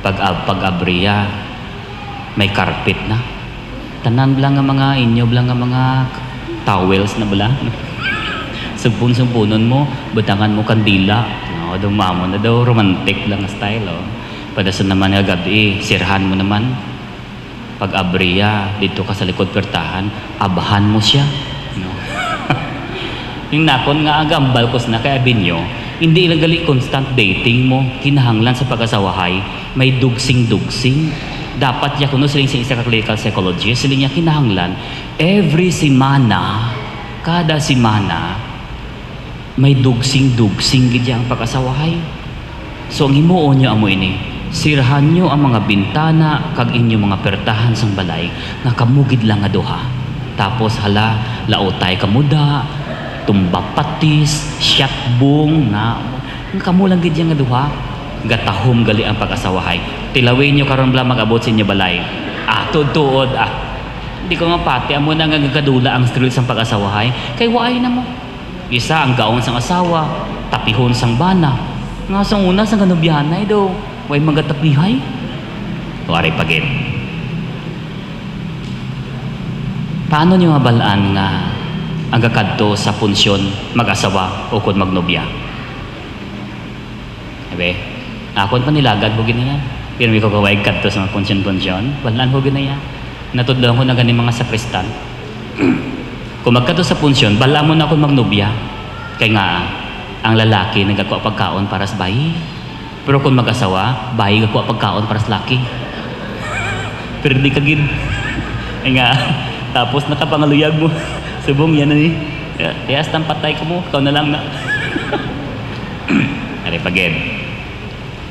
Pag-abriya, may carpet na. Tanan lang nga mga inyo, lang nga mga towels na bala. Sumpun-sumpunon mo, butangan mo kandila. No, dumamo na daw, romantic lang style. Oh. Padasan naman nga gabi, sirhan mo naman. Pag-abriya, dito ka sa likod pertahan, abahan mo siya. No? Yung nakon nga agambal ko na kay Abinyo, hindi lang gali constant dating mo, kinahanglan sa pag-asawahay, may dugsing-dugsing. Dapat ya kuno siling sa clinical psychologist, siling niya kinahanglan, every semana, kada semana, may dugsing-dugsing gid ang pag-asawahay. So ang himuon niyo amo ini, sirhan niyo ang mga bintana kag inyo mga pertahan sang balay nga kamugid lang nga duha. Tapos hala, laotay kamuda, tumba patis, syakbong na kamo lang gid nga duha. Gatahom gali ang pag-asawahay. Tilawin nyo karon bala mag-abot sa inyo balay. Tuod-tuod Hindi ko mapati amo na nga gadula ang stress sang pag-asawahay. Kay waay na mo. Isa ang gaon sang asawa, tapihon sang bana. Nga sang una sang kanubyanay do, way magatapihay. Wari pagin. Paano nyo mabalaan nga ang gakadto sa punsyon mag-asawa o kung magnobya? Sabi, akon pa nilagad ho ginaya. Pero may kakawaig kadto sa mga punsyon-punsyon. Balaan ho ginaya. Natudlohan ko na ganing mga sakristan. Kung magkadto sa punsyon, balaan mo na akong magnobya. Kaya nga, ang lalaki nagakuha pagkaon para sa bayi. Pero kung mag-asawa, bayi gakuha pagkaon para sa laki. Pero di kagid. Kaya nga, tapos nakapangaluyag mo. Subong yan na ni. Kaya hasta patay ka mo, ikaw na lang na. Ari pagin.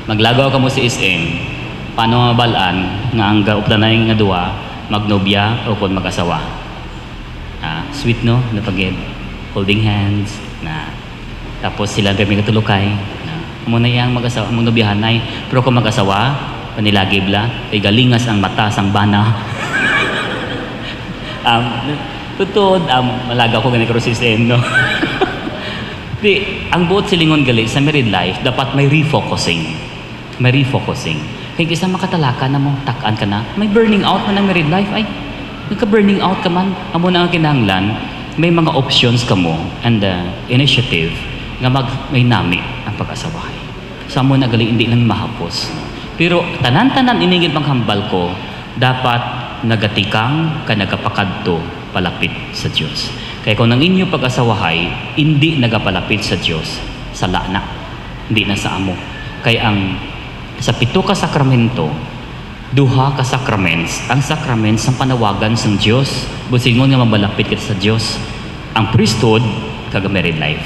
Maglagaw ka mo si SM. Paano mabalaan nga ang gauplanay nga duwa, magnobya o kung mag-asawa? Sweet no, na pagin. Holding hands na. Tapos sila may katulukay. Muna yang mag-asawa, magnobyahanay. Pero kung mag-asawa, panilagib la, ay galingas ang mata sang bana. Tutod, malaga ko ganito si SM, no? Ang buot silingon gali sa married life, dapat may refocusing. May refocusing. Kaya isa makatalaka na mo, takaan ka na, may burning out man ang married life. Ay, nagka-burning out ka man. Amo na ang kinahanglan, may mga options ka mo and initiative nga may nami ang pag-asawahay. So amo na gali, hindi lang mahapos. Pero tanan-tanan inigid panghambal ko, dapat nagatikang ka nagapakadto palapit sa Diyos. Kaya kung ang inyo pag-asawahay, hindi nagapalapit sa Diyos, sala na. Hindi na sa amo. Kaya ang sa 7 ka sakramento, 2 ka sacraments, ang sacraments ang panawagan sa Diyos, busingon nga mabalapit kita sa Diyos. Ang priesthood, kag married life.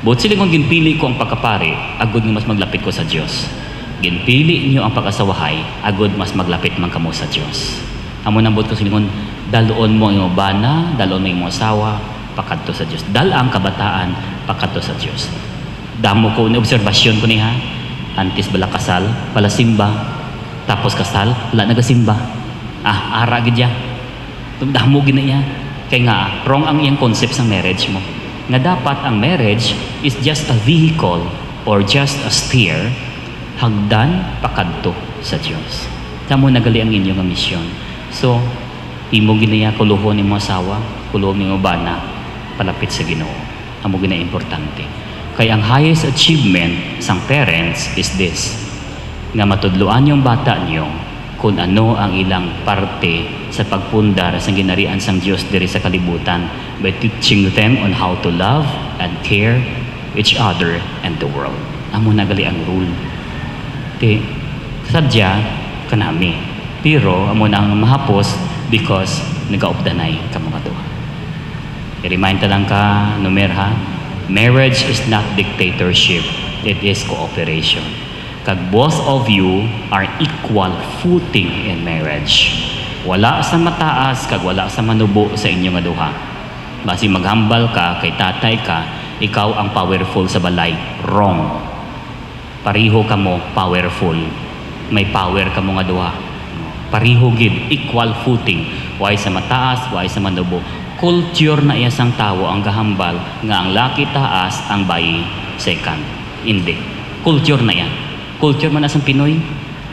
Buot silingon ginpili ko ang pagkapari, agud nga mas maglapit ko sa Diyos. Ginpili niyo ang pag-asawahay, agud mas maglapit man kamo sa Diyos. Amo nang buot ko silingon, daloon mo ang bana, daloon mo ang asawa, pakadto sa Diyos. Dalang kabataan, pakadto sa Diyos. Damo ko ni obserbasyon ko niya, antes bala kasal, bala simba, tapos kasal, wala nagasimba. Ara gid ya. Damo gid na niya. Kaya nga, wrong ang iyang concept sa marriage mo. Nga dapat ang marriage is just a vehicle or just a stair hagdan pakadto sa Diyos. Tamo nagali ang inyong misyon. So, imo ginaya kuluhon nimo asawa, kuluhon nimo bana palapit sa Ginoo. Amo ginaya importante. Kaya ang highest achievement sang parents is this, nga matudloan yung bata niyo kung ano ang ilang parte sa pagpundar sa ginarian sang Diyos diri sa kalibutan by teaching them on how to love and care each other and the world. Amo nagali ang rule. Sadya kanami. Pero amo nang mahapos because nagaupdanay ka mga duha. I-remind ta lang ka, numerha, marriage is not dictatorship, it is cooperation. Kag both of you are equal footing in marriage. Wala sa mataas, kag wala sa manubo sa inyo nga duha. Basi maghambal ka, kay tatay ka, ikaw ang powerful sa balay. Wrong. Pariho ka mo, powerful. May power ka mo nga duha. Pariho gid, equal footing. Why sa mataas, why sa manubo. Culture na iya sang tawo ang gahambal nga ang laki taas, ang bayi second. Hindi. Culture na yan. Culture man asang Pinoy.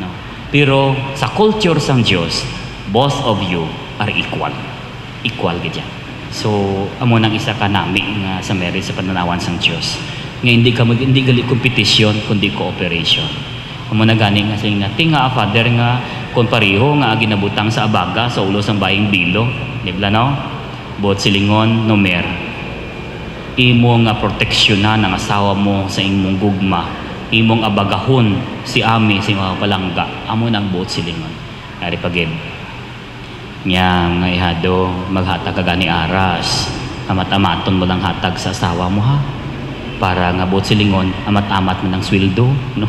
No? Pero sa culture sang Dios, both of you are equal. Equal gid. So, amo nang isa ka nami nga sa marriage sa pananawan sang Dios. Nga hindi gali competition kundi cooperation. Amo na gani nga sing nating nga father nga kon pareho nga ginabutang sa abaga sa ulo sang baying bilo, di ba no? Bot silingon nomer. Imo nga proteksyonan ang asawa mo sa imong gugma. Imong abagahon si ami si mga palangga. Amo nang bot silingon. Ari pagid. Nya nga ihado maghatag ka gani aras. Amat-amaton mo lang hatag sa asawa mo ha. Para nga bot silingon amat-amat mo ng sweldo, no?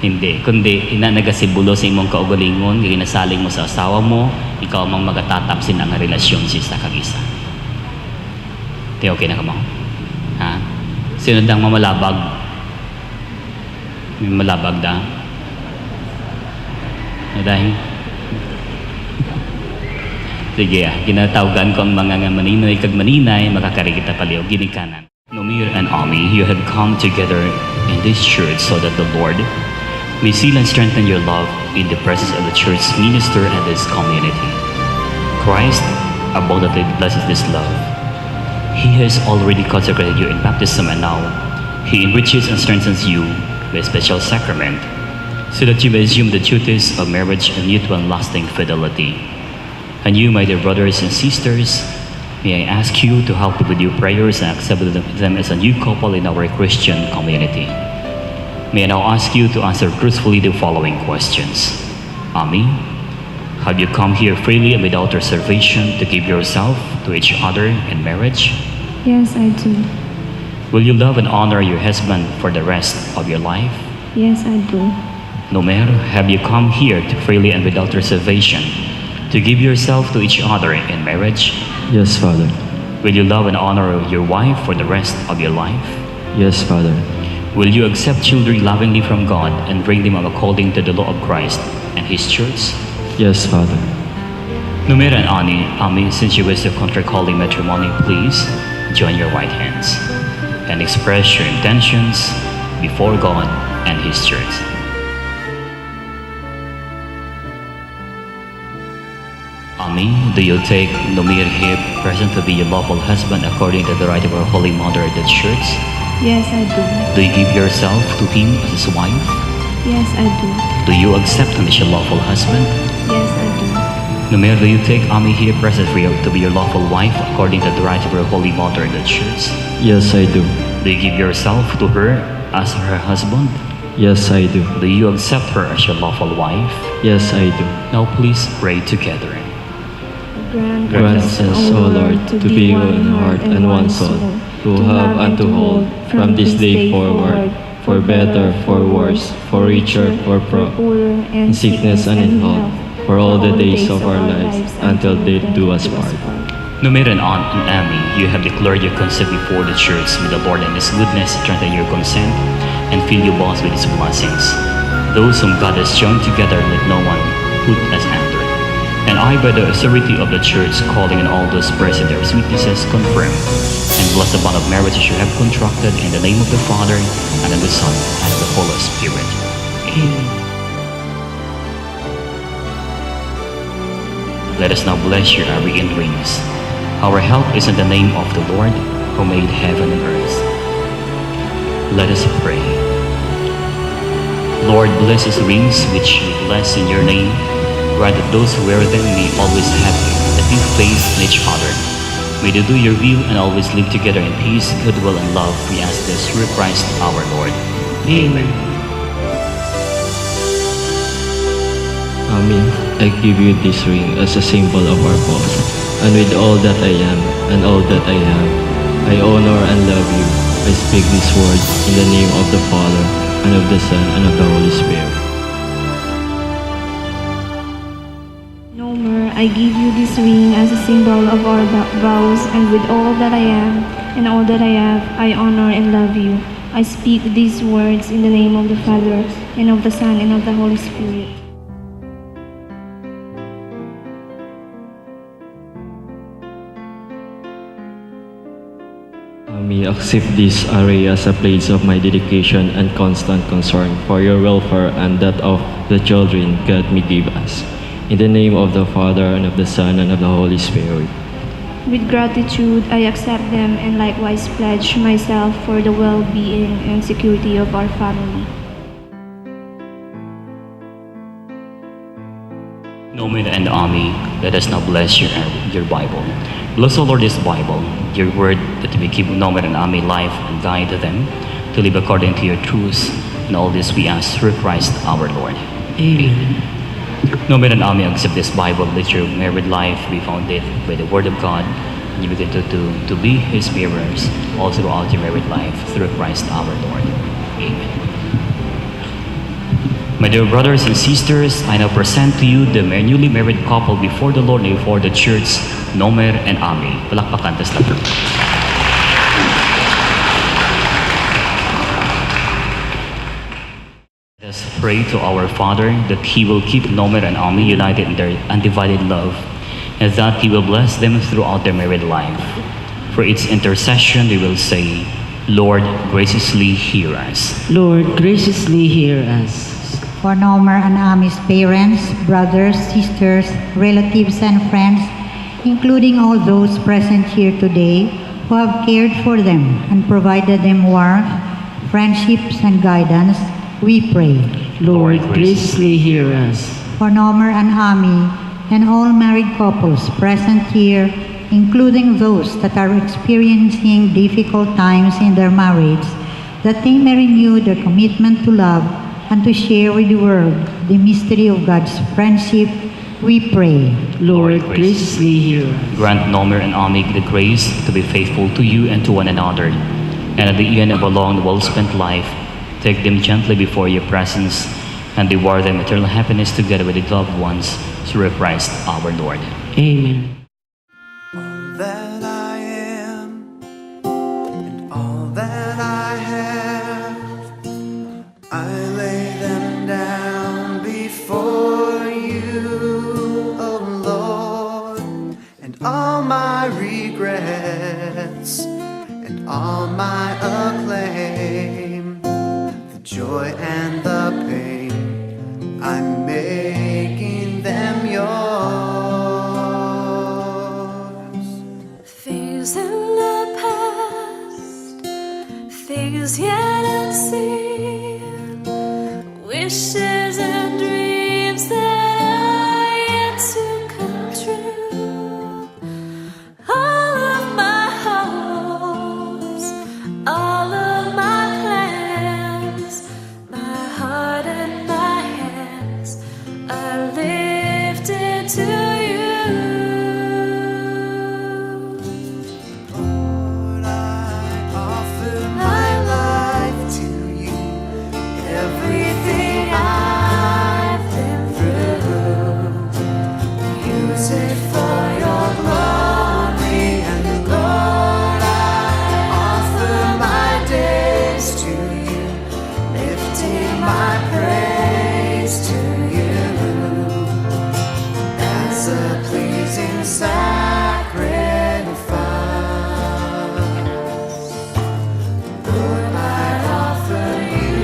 Hindi, kundi inanagasibulo sa imong kaugalingon, ginasaling mo sa asawa mo, ikaw mang magatatap sina nga relasyon sa kag-isa. Di okay na ka mo? Ha? Sino dang mamalabag? May malabag da? Dahil? Sige, ginatawagan ko ang mga nga maninoy kag maninay, makakarigita paliw, ginikanan. Nomir and Ami, you have come together in this church so that the Lord may seal and strengthen your love in the presence of the church minister and this community. Christ abundantly blesses this love. He has already consecrated you in baptism and now He enriches and strengthens you by a special sacrament so that you may assume the duties of marriage and mutual and lasting fidelity. And you, my dear brothers and sisters, may I ask you to help with your prayers and accept them as a new couple in our Christian community. May I now ask you to answer truthfully the following questions. Ami, have you come here freely and without reservation to give yourself to each other in marriage? Yes, I do. Will you love and honor your husband for the rest of your life? Yes, I do. Nomer, have you come here to freely and without reservation to give yourself to each other in marriage? Yes, Father. Will you love and honor your wife for the rest of your life? Yes, Father. Will you accept children lovingly from God and bring them up according to the law of Christ and His church? Yes, Father. Numera and Ami, since you wish to contract holy matrimony, please join your right hands and express your intentions before God and His church. Ami, do you take Numir here present to be your lawful husband according to the right of our Holy Mother the Church? Yes, I do. Do you give yourself to him as his wife? Yes, I do. Do you accept him as your lawful husband? Yes, I do. Numer, do you take Ami here present for you to be your lawful wife according to the right of her Holy Mother in the Church? Yes, I do. Do you give yourself to her as her husband? Yes, I do. Do you accept her as your lawful wife? Yes, I do. Now please pray together. Grant us, O Lord, to be one heart and one soul, to have and to hold from this day forward, for better, for worse, for richer, for poorer, in sickness and in health, for all the days of our lives, until death do us part. Numer and Aunt and Ami, you have declared your consent before the church. May the Lord and His goodness strengthen your consent and fill you both with His blessings. Those whom God has joined together, let no one put asunder. And I, by the authority of the church, calling in all those present their witnesses, confirm and bless the bond of marriage which you have contracted in the name of the Father, and of the Son, and of the Holy Spirit. Amen. Let us now bless your every rings. Our help is in the name of the Lord, who made heaven and earth. Let us pray. Lord, bless these rings which you bless in your name. Grant that those who wear them may always have a deep faith in each other. May they do your will and always live together in peace, goodwill, and love. We ask this through Christ our Lord. Amen. Ami, I give you this ring as a symbol of our vows, and with all that I am and all that I have, I honor and love you. I speak these words in the name of the Father, and of the Son, and of the Holy Spirit. Nomer, I give you this ring as a symbol of our vows, and with all that I am and all that I have, I honor and love you. I speak these words in the name of the Father, and of the Son, and of the Holy Spirit. me accept this area as a place of my dedication and constant concern for your welfare and that of the children God may give us. In the name of the Father, and of the Son, and of the Holy Spirit. With gratitude, I accept them and likewise pledge myself for the well-being and security of our family. Nomen and Ami, let us now bless your Bible. Bless, O Lord, this Bible, your word, that we keep Nomen and Ami life and guide them to live according to your truths. And all this we ask through Christ our Lord. Amen. Nomen and Ami, accept this Bible. Let your married life be founded by the Word of God. And you begin to be His mirrors all throughout your married life through Christ our Lord. Amen. My dear brothers and sisters, I now present to you the newly married couple before the Lord and before the church, Nomer and Ami. Palakpakan, tas lahat. Let us pray to our Father that He will keep Nomer and Ami united in their undivided love, and that He will bless them throughout their married life. For its intercession, we will say, Lord, graciously hear us. Lord, graciously hear us. For Nomer and Ami's parents, brothers, sisters, relatives, and friends, including all those present here today who have cared for them and provided them warmth, friendships, and guidance, we pray. Lord, graciously hear us. For Nomer and Ami and all married couples present here, including those that are experiencing difficult times in their marriage, that they may renew their commitment to love and to share with the world the mystery of God's friendship, we pray. Lord, graciously hear us. Grant Nomer and Ami the grace to be faithful to you and to one another. And at the end of a long, well-spent life, take them gently before your presence and reward them eternal happiness together with the loved ones through Christ our Lord. Amen. All that I am and all that I have, I lay them down before you, oh Lord, and all my regrets and all my acclaim, the joy and the pain, I'm making them yours. Things in the past, things yet unseen, wishes and dreams that are yet to come true. All of my hopes, all of my plans, my heart and my hands are lifted to you. Lord, I offer my life to you, everything I've been through. Use it for your glory, and Lord, I offer my days to you, lifting my praise to you as a pleasing sacrifice. Lord, I offer you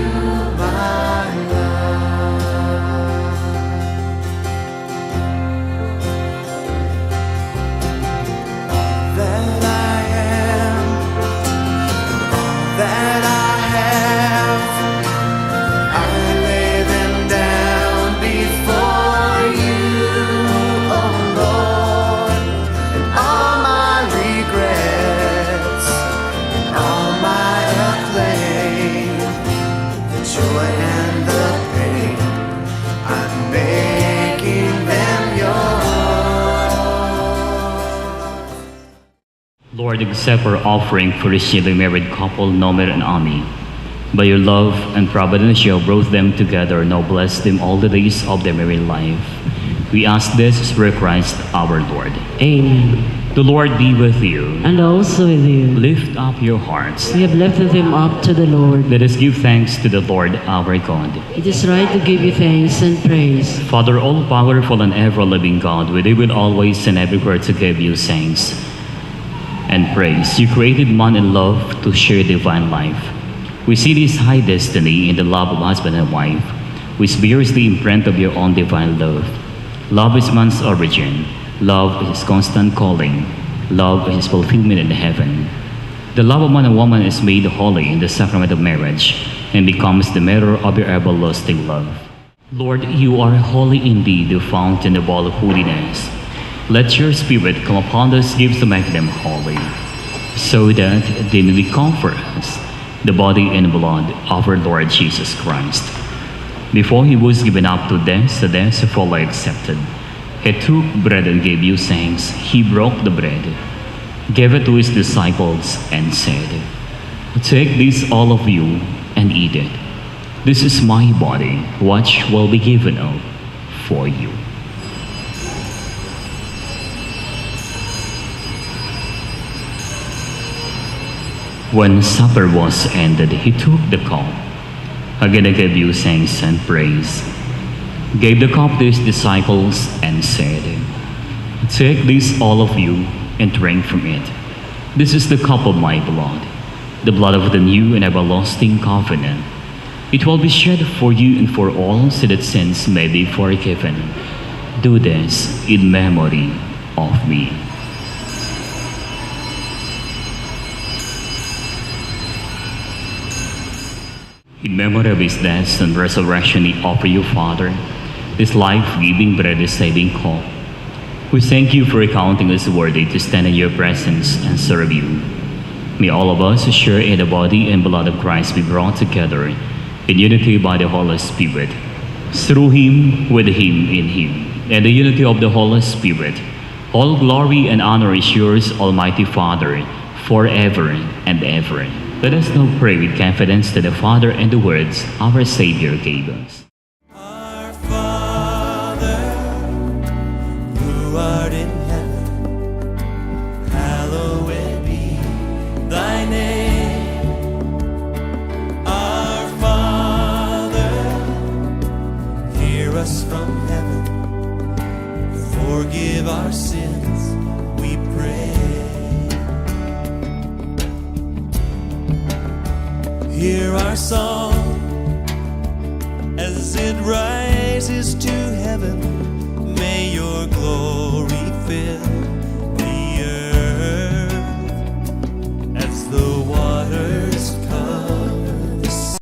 my life. That I am, that I have, I lay them down before you, oh Lord, and all my regrets and all my acclaim, the joy and the pain, I'm making them yours. Lord, accept our offering for this newly married couple, Nomer and Ami. By your love and providence, you have brought them together. Now bless them all the days of their married life. We ask this through Christ our Lord. Amen. The Lord be with you. And also with you. Lift up your hearts. We have lifted them up to the Lord. Let us give thanks to the Lord our God. It is right to give you thanks and praise. Father, all-powerful and ever-living God, we will always and everywhere to give you thanks. and praise. You created man in love to share divine life. We see this high destiny in the love of husband and wife, which bears the imprint of your own divine love. Love is man's origin. Love is his constant calling. Love is his fulfillment in heaven. The love of man and woman is made holy in the sacrament of marriage and becomes the mirror of your everlasting love. Lord, you are holy indeed, the fountain of all holiness. Let your Spirit come upon those gifts to make them holy, so that they may become for us the body and blood of our Lord Jesus Christ. Before he was given up to death, the death fully accepted. He took bread and gave you thanks. He broke the bread, gave it to his disciples, and said, "Take this, all of you, and eat it. This is my body, which will be given up for you." When supper was ended, he took the cup. Again, I gave you thanks and praise. Gave the cup to his disciples and said, "Take this, all of you, and drink from it. This is the cup of my blood, the blood of the new and everlasting covenant. It will be shed for you and for all, so that sins may be forgiven. Do this in memory of me." In memory of his death and resurrection, we offer you, Father, this life-giving bread, this saving cup. We thank you for counting us worthy to stand in your presence and serve you. May all of us share in the body and blood of Christ be brought together in unity by the Holy Spirit. Through him, with him, in him, and the unity of the Holy Spirit, all glory and honor is yours, Almighty Father, forever and ever. Let us now pray with confidence to the Father and the words our Savior gave us. Our Father, who art in heaven, hallowed be thy name. Our Father, hear us from heaven, forgive our sins, we pray. Hear our song as it rises to heaven. May your glory fill